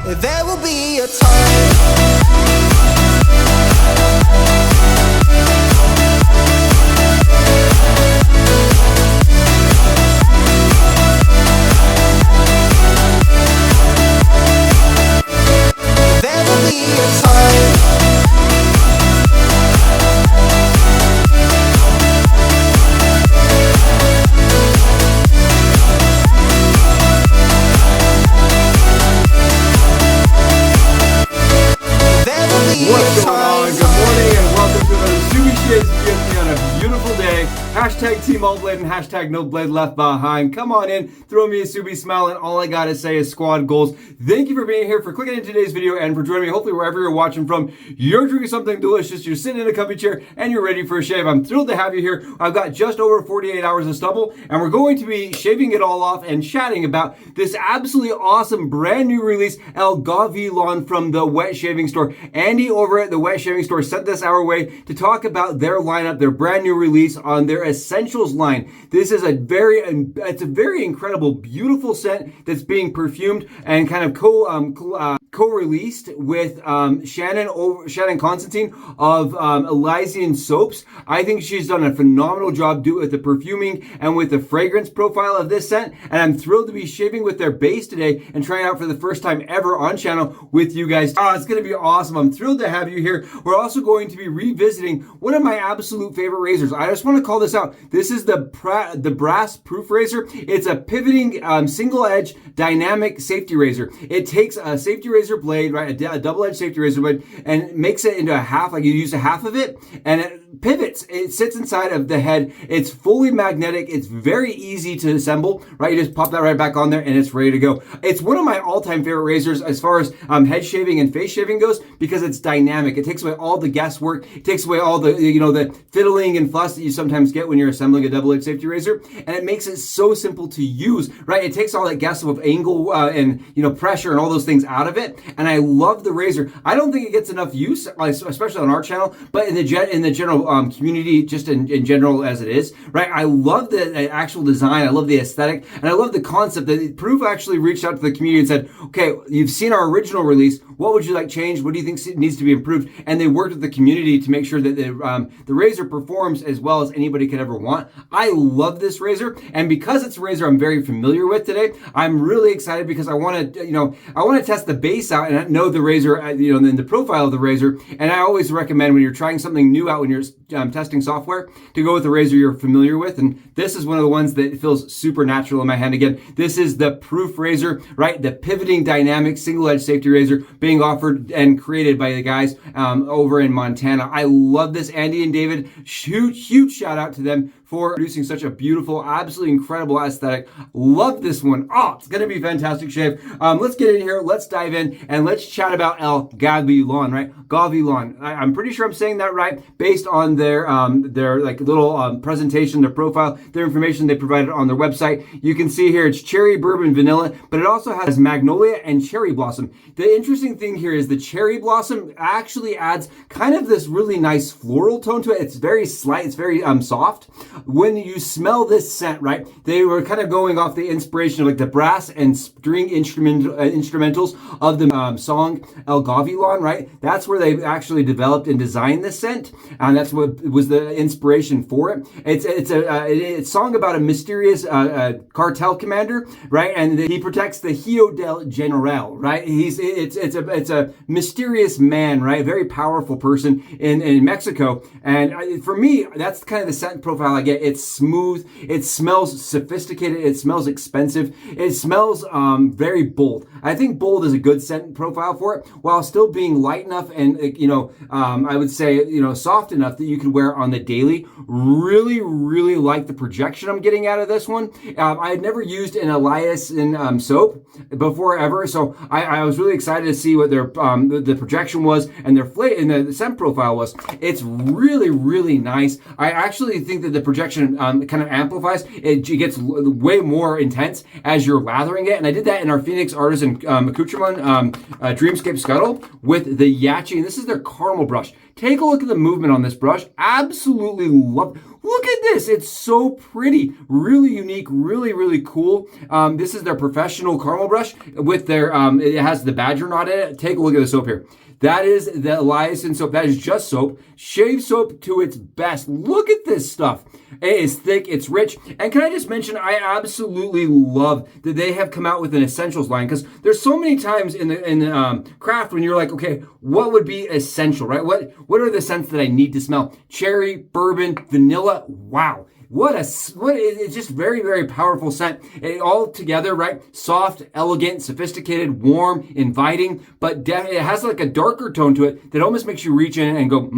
There will be a time. There will be a time. What's going on? Good morning and welcome to another YATES video on a beautiful day. Hashtag Team All Blade and hashtag No Blade Left Behind. Come on in, throw me a Subi smile, and all I gotta say is squad goals. Thank you for being here, for clicking in today's video, and for joining me. Hopefully wherever you're watching from, you're drinking something delicious, you're sitting in a comfy chair, and you're ready for a shave. I'm thrilled to have you here. I've got just over 48 hours of stubble, and we're going to be shaving it all off and chatting about this absolutely awesome brand new release, Gavilan from the Wet Shaving Store. Andy over at the Wet Shaving Store sent this our way to talk about their lineup, their brand new release on their Essentials line. This is it's a very incredible, beautiful scent that's being perfumed and kind of co-released with Shannon Constantine of Elysian Soaps. I think she's done a phenomenal job with the perfuming and with the fragrance profile of this scent, and I'm thrilled to be shaving with their base today and trying it out for the first time ever on channel with you guys. It's going to be awesome. I'm thrilled to have you here. We're also going to be revisiting one of my absolute favorite razors. I just want to call this out. This is the Brass Proof Razor. It's a pivoting single edge dynamic safety razor. It takes a safety razor blade, right, a double-edged safety razor blade, and makes it into a half, like you use a half of it, and it pivots. It sits inside of the head. It's fully magnetic. It's very easy to assemble, right? You just pop that right back on there and it's ready to go. It's one of my all-time favorite razors as far as head shaving and face shaving goes, because it's dynamic. It takes away all the guesswork. It takes away all the, the fiddling and fuss that you sometimes get when you're assembling a double-edged safety razor, and it makes it so simple to use, right? It takes all that guess of angle and, pressure and all those things out of it, and I love the razor. I don't think it gets enough use, especially on our channel, but in the general community, just in general as it is, right? I love the actual design. I love the aesthetic, and I love the concept that Proof actually reached out to the community and said, okay, you've seen our original release. What would you like changed? What do you think needs to be improved? And they worked with the community to make sure that the razor performs as well as anybody could ever want. I love this razor, and because it's a razor I'm very familiar with today, I'm really excited because I want to test the base out and know the razor, in the profile of the razor. And I always recommend when you're trying something new out, when you're testing software, to go with the razor you're familiar with. And this is one of the ones that feels super natural in my hand. Again, this is the Proof razor, right? The pivoting dynamic single edge safety razor being offered and created by the guys over in Montana. I love this. Andy and David, huge shout out to them for producing such a beautiful, absolutely incredible aesthetic. Love this one. It's going to be a fantastic shave. Let's get in here. Let's dive in and let's chat about Gavilan, right? Gavilan. I'm pretty sure I'm saying that right based on their like little presentation, their profile, their information they provided on their website. You can see here it's cherry, bourbon, vanilla, but it also has magnolia and cherry blossom. The interesting thing here is the cherry blossom actually adds kind of this really nice floral tone to it. It's very slight. It's very soft. When you smell this scent, right, they were kind of going off the inspiration of like the brass and string instrumentals of the song Gavilan, right? That's where they actually developed and designed this scent, and that's what was the inspiration for it. It's a song about a mysterious cartel commander, right? And he protects the Rio del General, right? It's a mysterious man, right? A very powerful person in Mexico, and for me, that's kind of the scent profile I get. It's smooth. It smells sophisticated. It smells expensive. It smells very bold. I think bold is a good scent profile for it, while still being light enough and I would say soft enough that you could wear on the daily. Really like the projection I'm getting out of this one. I had never used an Elysian soap before ever, so I was really excited to see what their the projection was and their and the scent profile was. It's really nice. I actually think that the projection kind of amplifies. It gets way more intense as you're lathering it, and I did that in our Phoenix ARTISAN accoutrement Dreamscape Scuttle with the Yaqi, and this is their Carmel brush. Take a look at the movement on this brush. Absolutely love. Look at this. It's so pretty. Really unique, really, really cool. This is their professional Carmel brush with their, it has the badger knot in it. Take a look at the soap here. That is the ARTISAN soap. That is just soap. Shave soap to its best. Look at this stuff. It is thick. It's rich. And can I just mention, I absolutely love that they have come out with an essentials line, because there's so many times in the craft when you're like, okay, what would be essential, right? What are the scents that I need to smell? Cherry, bourbon, vanilla. Wow. It's just very, very powerful scent. It all together, right? Soft, elegant, sophisticated, warm, inviting, but it has like a darker tone to it that almost makes you reach in and go,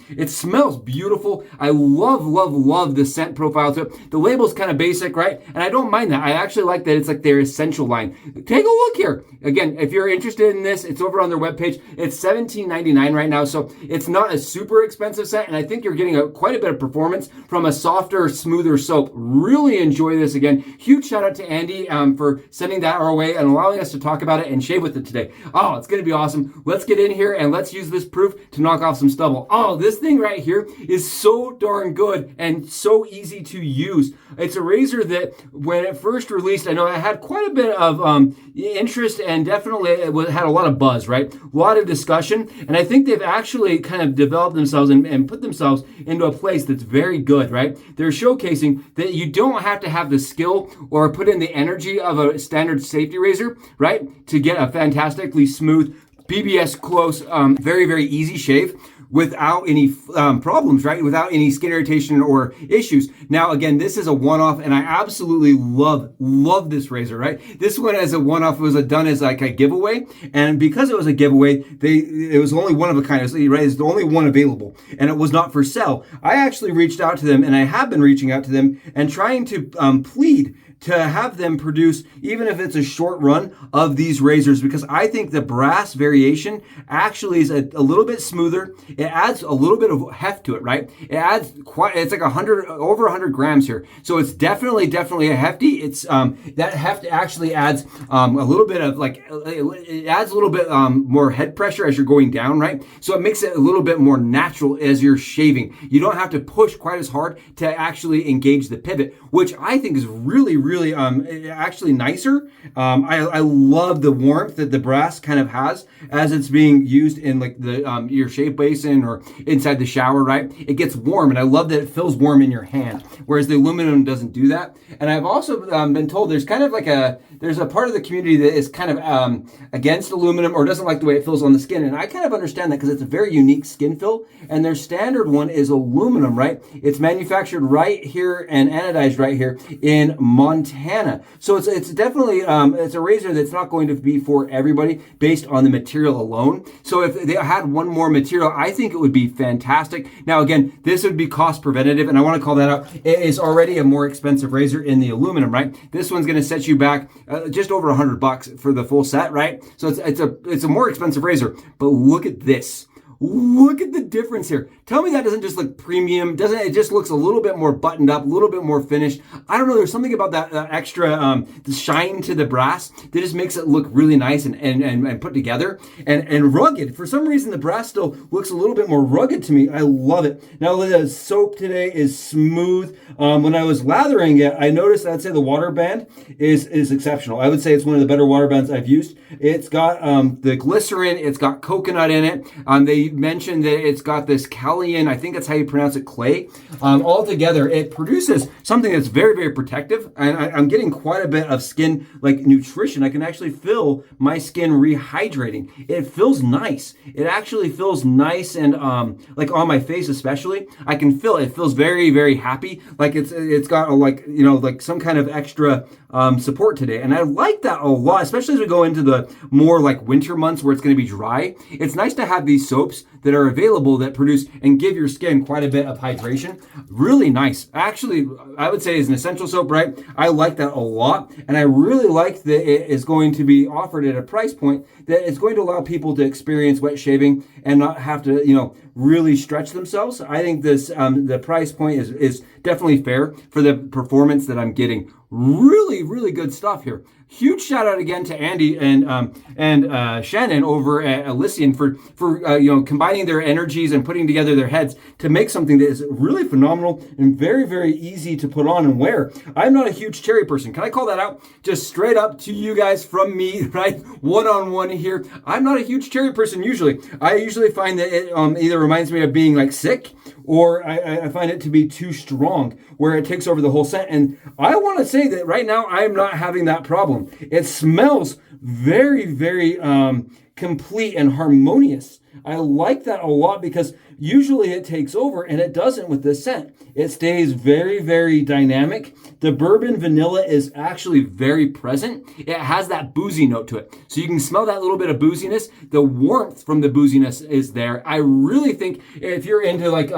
it smells beautiful. I love the scent profile to it. The label's kind of basic, right? And I don't mind that. I actually like that it's like their essential line. Take a look here. Again, if you're interested in this, it's over on their webpage. It's $17.99 right now, so it's not a super expensive scent, and I think you're getting quite a bit of performance from a softer, smoother soap. Really enjoy this. Again, huge shout out to Andy for sending that our way and allowing us to talk about it and shave with it today. Oh, it's going to be awesome. Let's get in here and let's use this proof to knock off some stubble. Oh, this thing right here is so darn good and so easy to use. It's a razor that when it first released, I know it had quite a bit of interest and definitely it had a lot of buzz, right? A lot of discussion. And I think they've actually kind of developed themselves and put themselves into a place that's very good, right? They're showcasing that you don't have to have the skill or put in the energy of a standard safety razor, right? To get a fantastically smooth, BBS close, very, very easy shave without any problems, right? Without any skin irritation or issues. Now, again, this is a one-off, and I absolutely love this razor, right? This one as a one-off was done as like a giveaway, and because it was a giveaway, it was only one of a kind. It's the only one available, and it was not for sale. I actually reached out to them, and I have been reaching out to them and trying to plead to have them produce, even if it's a short run of these razors, because I think the brass variation actually is a little bit smoother. It adds a little bit of heft to it, right? It's like over 100 grams here. So it's definitely a hefty. It's, that heft actually adds a little bit of it adds a little bit more head pressure as you're going down, right? So it makes it a little bit more natural as you're shaving. You don't have to push quite as hard to actually engage the pivot, which I think is really actually nicer. I love the warmth that the brass kind of has as it's being used in like the your shave basin or inside the shower, right? It gets warm, and I love that it feels warm in your hand, whereas the aluminum doesn't do that. And I've also been told there's kind of like there's a part of the community that is kind of against aluminum or doesn't like the way it feels on the skin, and I kind of understand that because it's a very unique skin fill, and their standard one is aluminum, right? It's manufactured right here and anodized right here in Montana. So it's definitely it's a razor that's not going to be for everybody based on the material alone. So if they had one more material, I think it would be fantastic. Now again, this would be cost preventative, and I want to call that out. It is already a more expensive razor in the aluminum, right? This one's going to set you back just over $100 for the full set, right? So it's a more expensive razor, but look at this. Look at the difference here. Tell me that doesn't just look premium. Doesn't it? Just looks a little bit more buttoned up, a little bit more finished. I don't know. There's something about that extra the shine to the brass that just makes it look really nice and put together and rugged. For some reason, the brass still looks a little bit more rugged to me. I love it. Now the soap today is smooth. When I was lathering it, I noticed I'd say the water band is exceptional. I would say it's one of the better water bands I've used. It's got the glycerin. It's got coconut in it. They mentioned that it's got this Calian, I think that's how you pronounce it, clay. All together, it produces something that's very, very protective. And I'm getting quite a bit of skin like nutrition. I can actually feel my skin rehydrating. It feels nice. It actually feels nice, and like on my face especially, I can feel it. It feels very, very happy. Like it's got like some kind of extra support today. And I like that a lot, especially as we go into the more like winter months where it's going to be dry. It's nice to have these soaps that are available that produce and give your skin quite a bit of hydration. Really nice. Actually, I would say is an essential soap, right? I like that a lot. And I really like that it is going to be offered at a price point that is going to allow people to experience wet shaving and not have to, really stretch themselves. I think this the price point is definitely fair for the performance that I'm getting. Really, really good stuff here. Huge shout out again to Andy and Shannon over at Elysian for combining their energies and putting together their heads to make something that is really phenomenal and very, very easy to put on and wear. I'm not a huge cherry person. Can I call that out? Just straight up to you guys from me, right? One-on-one here. I'm not a huge cherry person usually. I usually find that it either reminds me of being like sick, or I find it to be too strong where it takes over the whole scent. And I want to say that right now I'm not having that problem. It smells very, very complete and harmonious. I like that a lot because usually it takes over and it doesn't with this scent. It stays very, very dynamic. The bourbon vanilla is actually very present. It has that boozy note to it. So you can smell that little bit of booziness. The warmth from the booziness is there. I really think if you're into like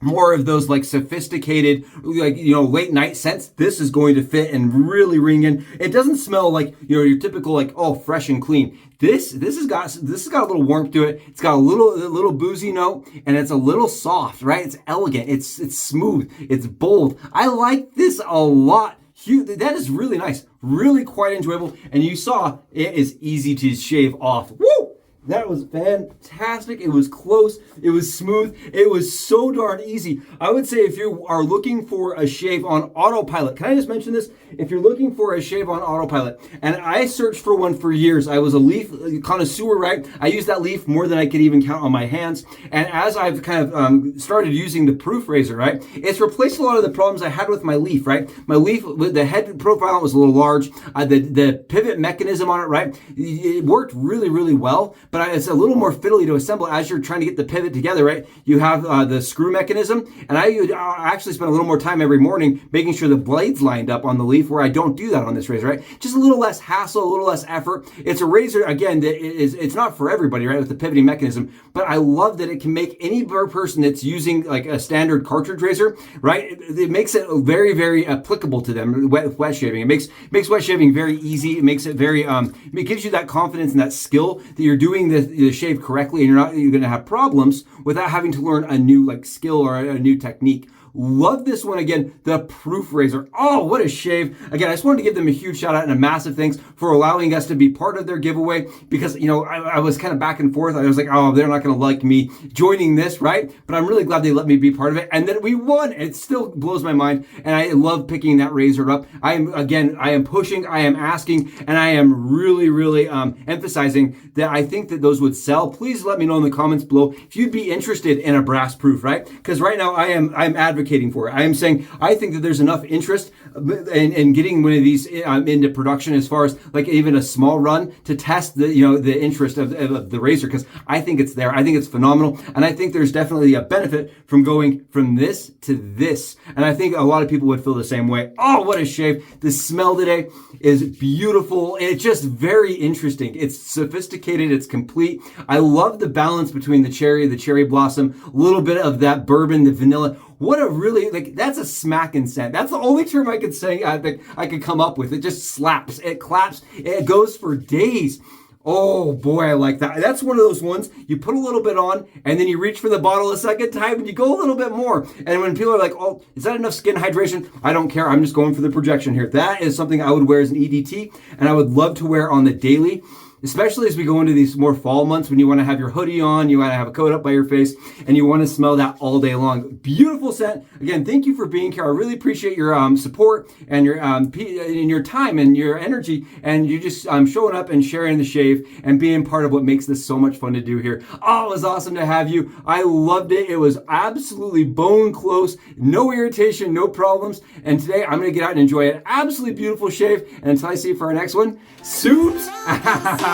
more of those like sophisticated, like, late night scents, this is going to fit and really ring in. It doesn't smell like, your typical like, oh, fresh and clean. This has got a little warmth to it. It's got a little boozy note, and it's a little soft, right? It's elegant. It's smooth. It's bold. I like this a lot. That is really nice. Really quite enjoyable. And you saw it is easy to shave off. Woo! That was fantastic. It was close. It was smooth. It was so darn easy. I would say if you are looking for a shave on autopilot, can I just mention this? If you're looking for a shave on autopilot, and I searched for one for years, I was a leaf connoisseur, right? I used that leaf more than I could even count on my hands. And as I've kind of started using the proof razor, right, it's replaced a lot of the problems I had with my leaf, right? My leaf, the head profile was a little large. The pivot mechanism on it, right, it worked really, really well. But it's a little more fiddly to assemble as you're trying to get the pivot together, right? You have the screw mechanism, and I actually spend a little more time every morning making sure the blades lined up on the leaf, where I don't do that on this razor, right? Just a little less hassle, a little less effort. It's a razor, again, that it's not for everybody, right, with the pivoting mechanism, but I love that it can make any person that's using like a standard cartridge razor, right? It makes it very, very applicable to them with wet shaving. It makes wet shaving very easy. It makes it very, it gives you that confidence and that skill that you're doing the shave correctly, and you're going to have problems without having to learn a new like skill or a new technique. Love this one again, the proof razor. Oh, what a shave. Again, I just wanted to give them a huge shout out and a massive thanks for allowing us to be part of their giveaway, because, I was kind of back and forth. I was like, oh, they're not going to like me joining this, right? But I'm really glad they let me be part of it. And then we won. It still blows my mind. And I love picking that razor up. I am pushing, I am asking, and I am really, really emphasizing that I think that those would sell. Please let me know in the comments below if you'd be interested in a brass proof, right? Because right now I'm advocating for it. I am saying I think that there's enough interest in getting one of these into production, as far as like even a small run, to test the interest of the razor, because I think it's there. I think it's phenomenal, and I think there's definitely a benefit from going from this to this, and I think a lot of people would feel the same way. Oh, what a shave. The smell today is beautiful. It's just very interesting. It's sophisticated. It's complete. I love the balance between the cherry blossom, a little bit of that bourbon, the vanilla. What a really, that's a smacking scent. That's the only term I could say that I could come up with. It just slaps. It claps. It goes for days. Oh boy, I like that. That's one of those ones you put a little bit on and then you reach for the bottle a second time and you go a little bit more. And when people are like, oh, is that enough skin hydration? I don't care. I'm just going for the projection here. That is something I would wear as an EDT, and I would love to wear on the daily. Especially as we go into these more fall months, when you want to have your hoodie on, you want to have a coat up by your face, and you want to smell that all day long. Beautiful scent. Again, thank you for being here. I really appreciate your support and your time and your energy, and you just showing up and sharing the shave and being part of what makes this so much fun to do here. Oh, it was awesome to have you. I loved it. It was absolutely bone close, no irritation, no problems. And today I'm going to get out and enjoy an absolutely beautiful shave. And until I see you for our next one, suits out.